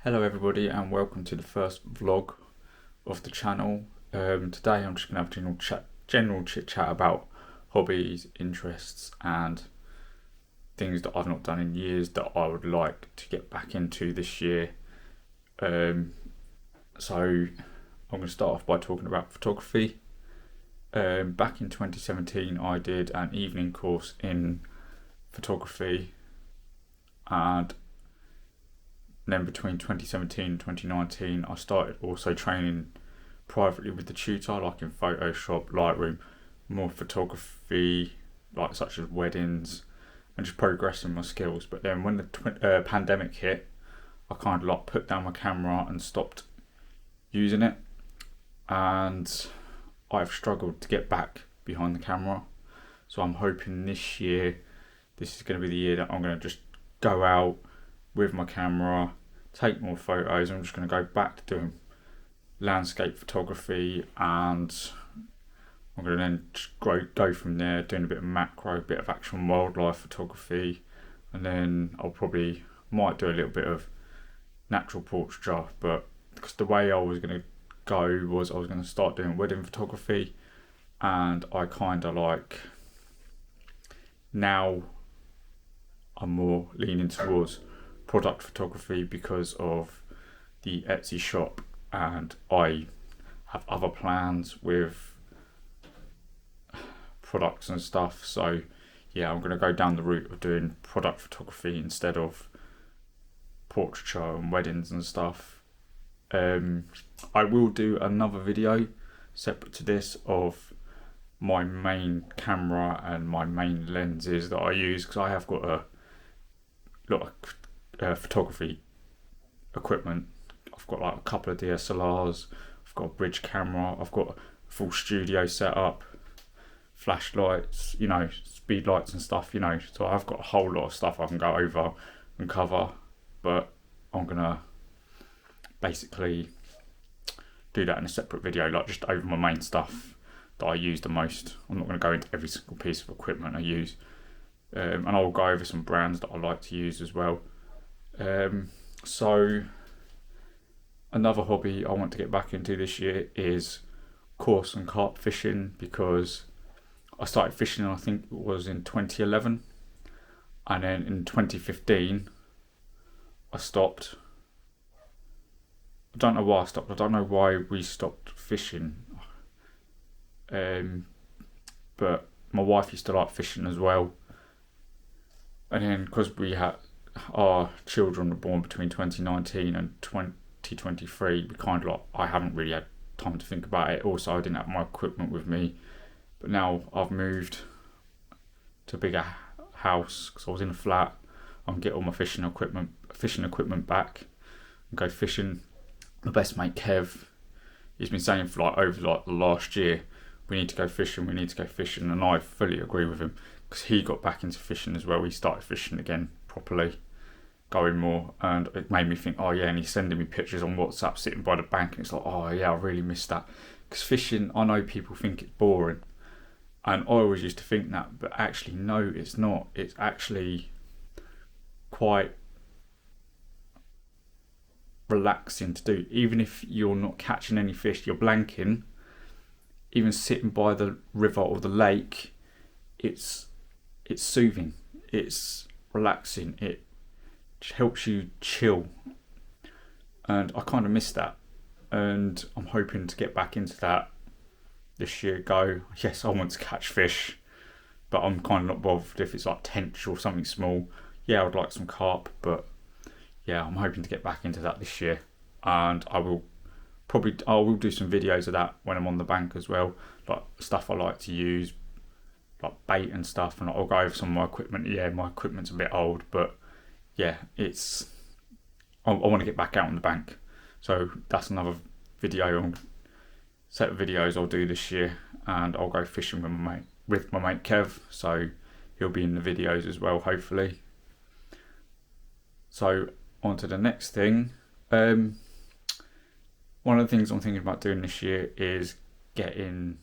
Hello everybody and welcome to the first vlog of the channel. Today I'm just going to have a general chit chat about hobbies, interests and things that I've not done in years that I would like to get back into this year. So I'm going to start off by talking about photography. Back in 2017 I did an evening course in photography, and then between 2017 and 2019 I started also training privately with the tutor, like in Photoshop, Lightroom, more photography like such as weddings, and just progressing my skills. But then when the pandemic hit, I kind of like put down my camera and stopped using it, and I've struggled to get back behind the camera. So I'm hoping this year, this is going to be the year that I'm going to just go out with my camera, take more photos. I'm just going to go back to doing landscape photography, and I'm going to then just go from there, doing a bit of macro, a bit of action wildlife photography, and then I'll probably might do a little bit of natural portraiture. But because the way I was going to go was I was going to start doing wedding photography, and I kind of like now I'm more leaning towards product photography because of the Etsy shop, and I have other plans with products and stuff. So yeah, I'm going to go down the route of doing product photography instead of portraiture and weddings and stuff. I will do another video separate to this of my main camera and my main lenses that I use, because I have got a lot of photography equipment. I've got like a couple of DSLRs, I've got a bridge camera, I've got a full studio setup, flashlights, speed lights and stuff, so I've got a whole lot of stuff I can go over and cover. But I'm gonna basically do that in a separate video, like just over my main stuff that I use the most. I'm not going to go into every single piece of equipment I use, and I'll go over some brands that I like to use as well. So another hobby I want to get back into this year is coarse and carp fishing, because I started fishing, I think it was in 2011, and then in 2015 I stopped. I don't know why I stopped. I don't know why we stopped fishing. But my wife used to like fishing as well, and then because we had our children were born between 2019 and 2023, we kind of like, I haven't really had time to think about it. Also, I didn't have my equipment with me, but now I've moved to a bigger house because I was in a flat. I can get all my fishing equipment back and go fishing. My best mate Kev, he's been saying for over the last year, we need to go fishing, and I fully agree with him, because he got back into fishing as well. He started fishing again properly, going more, and it made me think, oh yeah, and he's sending me pictures on WhatsApp sitting by the bank, and it's like, oh yeah, I really miss that. Because fishing, I know people think it's boring, and I always used to think that, but actually no, it's not. It's actually quite relaxing to do. Even if you're not catching any fish, you're blanking, even sitting by the river or the lake, it's soothing, it's relaxing, it helps you chill, and I kind of miss that, and I'm hoping to get back into that this year. Yes, I want to catch fish, but I'm kind of not bothered if it's like tench or something small. Yeah, I'd like some carp, but yeah, I'm hoping to get back into that this year, and I will do some videos of that when I'm on the bank as well, like stuff I like to use, like bait and stuff, and I'll go over some of my equipment. Yeah, my equipment's a bit old, but yeah, I want to get back out on the bank. So that's another set of videos I'll do this year, and I'll go fishing with my mate Kev, so he'll be in the videos as well, hopefully. So on to the next thing. One of the things I'm thinking about doing this year is getting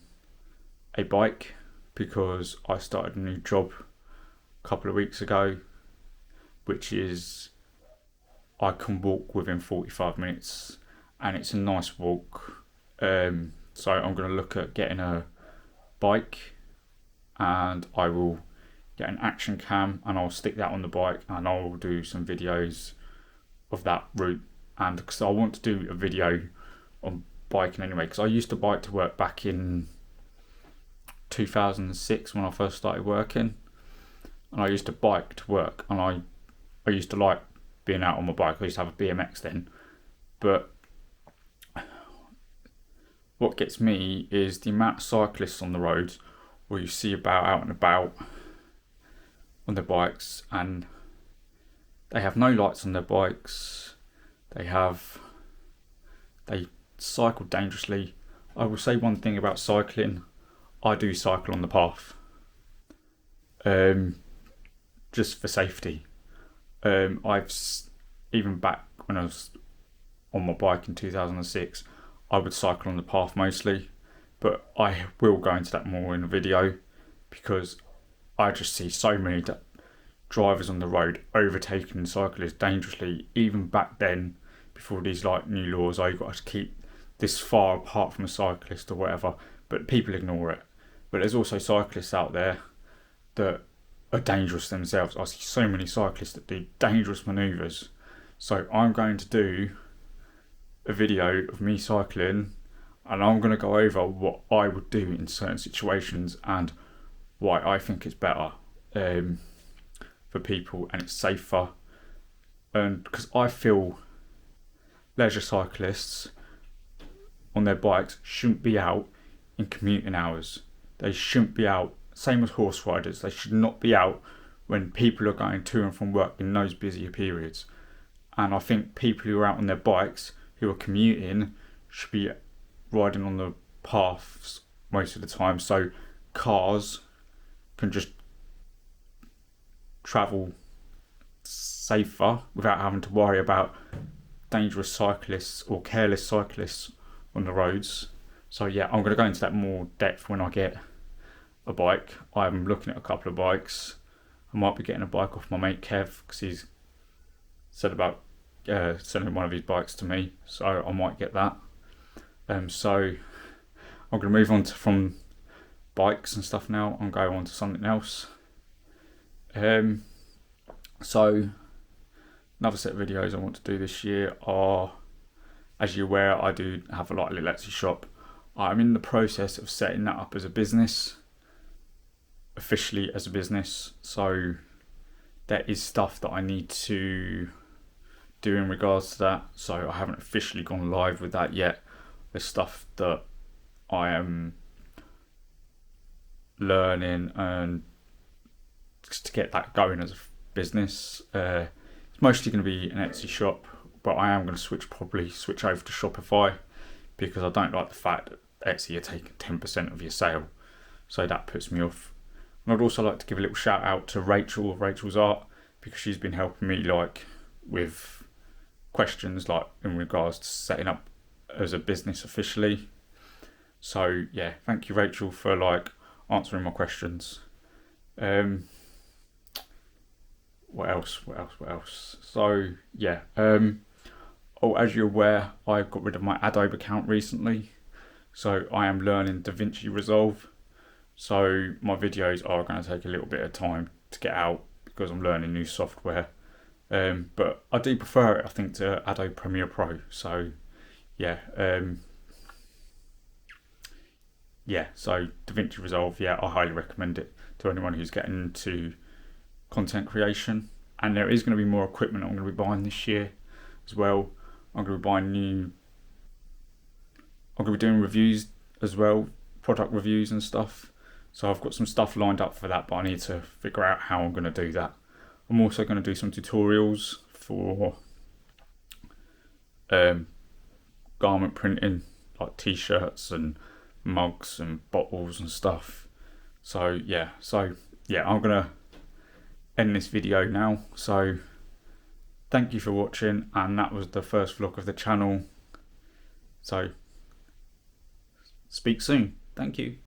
a bike, because I started a new job a couple of weeks ago, which is I can walk within 45 minutes, and it's a nice walk. So I'm going to look at getting a bike, and I will get an action cam and I'll stick that on the bike, and I'll do some videos of that route. And because I want to do a video on biking anyway, because I used to bike to work back in 2006 when I first started working, and I used to bike to work, and I used to like being out on my bike. I used to have a BMX then, but what gets me is the amount of cyclists on the roads where you see about out and about on their bikes, and they have no lights on their bikes. They cycle dangerously. I will say one thing about cycling: I do cycle on the path, just for safety. Even back when I was on my bike in 2006, I would cycle on the path mostly, but I will go into that more in a video, because I just see so many drivers on the road overtaking cyclists dangerously. Even back then, before these new laws, you've got to keep this far apart from a cyclist or whatever, but people ignore it. But there's also cyclists out there that are dangerous themselves. I see so many cyclists that do dangerous manoeuvres. So I'm going to do a video of me cycling, and I'm going to go over what I would do in certain situations and why I think it's better for people and it's safer. And because I feel leisure cyclists on their bikes shouldn't be out in commuting hours. They shouldn't be out, same as horse riders, they should not be out when people are going to and from work in those busier periods. And I think people who are out on their bikes, who are commuting, should be riding on the paths most of the time, so cars can just travel safer without having to worry about dangerous cyclists or careless cyclists on the roads. So yeah, I'm going to go into that more depth when I get a bike. I'm looking at a couple of bikes. I might be getting a bike off my mate Kev, because he's said about selling one of his bikes to me, so I might get that. So I'm going to move on from bikes and stuff now and go on to something else. So another set of videos I want to do this year are, as you're aware, I do have a little Etsy shop. I'm in the process of setting that up as a business, officially as a business. So there is stuff that I need to do in regards to that. So I haven't officially gone live with that yet. There's stuff that I am learning and just to get that going as a business. It's mostly going to be an Etsy shop, but I am going to probably switch over to Shopify, because I don't like the fact that Etsy are taking 10% of your sale, so that puts me off. And I'd also like to give a little shout out to Rachel of Rachel's Art, because she's been helping me with questions in regards to setting up as a business officially. So yeah, thank you Rachel for answering my questions. What else? So yeah, as you're aware, I got rid of my Adobe account recently, so I am learning DaVinci Resolve. So my videos are going to take a little bit of time to get out, because I'm learning new software. But I do prefer it, I think, to Adobe Premiere Pro. So yeah, so DaVinci Resolve, I highly recommend it to anyone who's getting into content creation. And there is going to be more equipment I'm going to be buying this year as well. I'm going to be doing reviews as well, product reviews and stuff. So I've got some stuff lined up for that, but I need to figure out how I'm going to do that. I'm also going to do some tutorials for garment printing, like t-shirts and mugs and bottles and stuff. So I'm going to end this video now. So thank you for watching, and that was the first vlog of the channel. So speak soon. Thank you.